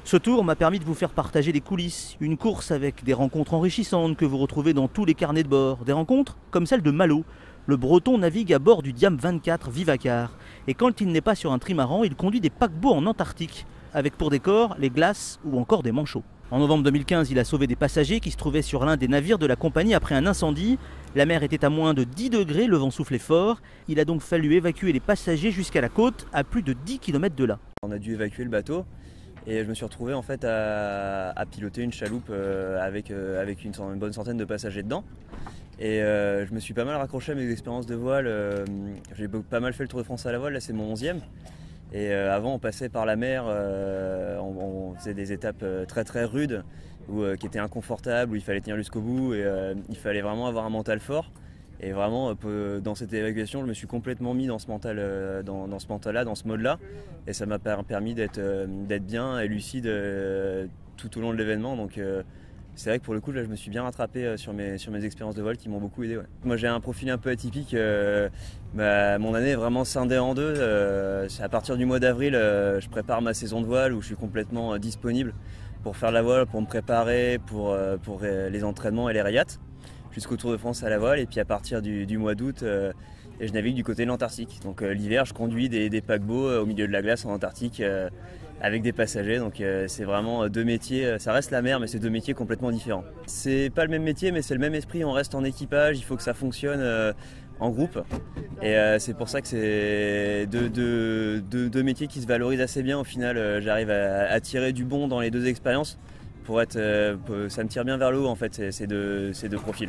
Ce tour m'a permis de vous faire partager les coulisses, une course avec des rencontres enrichissantes que vous retrouvez dans tous les carnets de bord, des rencontres comme celle de Malo. Le Breton navigue à bord du Diam 24 Vivacar et quand il n'est pas sur un trimaran, il conduit des paquebots en Antarctique, avec pour décor les glaces ou encore des manchots. En novembre 2015, il a sauvé des passagers qui se trouvaient sur l'un des navires de la compagnie après un incendie. La mer était à moins de 10 degrés, le vent soufflait fort. Il a donc fallu évacuer les passagers jusqu'à la côte, à plus de 10 km de là. On a dû évacuer le bateau et je me suis retrouvé en fait à piloter une chaloupe avec une bonne centaine de passagers dedans. Et je me suis pas mal raccroché à mes expériences de voile. J'ai pas mal fait le Tour de France à la voile, là c'est mon 11e. Et avant on passait par la mer, on faisait des étapes très très rudes qui étaient inconfortables, où il fallait tenir jusqu'au bout et il fallait vraiment avoir un mental fort. Et vraiment dans cette évacuation je me suis complètement mis dans ce mental, dans ce mental-là, dans ce mode-là. Et ça m'a permis d'être bien et lucide tout au long de l'événement. Donc c'est vrai que pour le coup là, je me suis bien rattrapé sur mes expériences de vol qui m'ont beaucoup aidé. Ouais. Moi j'ai un profil un peu atypique, mon année est vraiment scindée en deux. À partir du mois d'avril, je prépare ma saison de voile où je suis complètement disponible pour faire la voile, pour me préparer, pour les entraînements et les régates, jusqu'au Tour de France à la voile. Et puis à partir du mois d'août, je navigue du côté de l'Antarctique. Donc l'hiver, je conduis des paquebots au milieu de la glace en Antarctique avec des passagers. Donc c'est vraiment deux métiers. Ça reste la mer, mais c'est deux métiers complètement différents. C'est pas le même métier, mais c'est le même esprit. On reste en équipage, il faut que ça fonctionne en groupe. Et c'est pour ça que c'est deux métiers qui se valorisent assez bien. Au final, j'arrive à tirer du bon dans les deux expériences. Ça me tire bien vers le haut en fait, ces deux profils.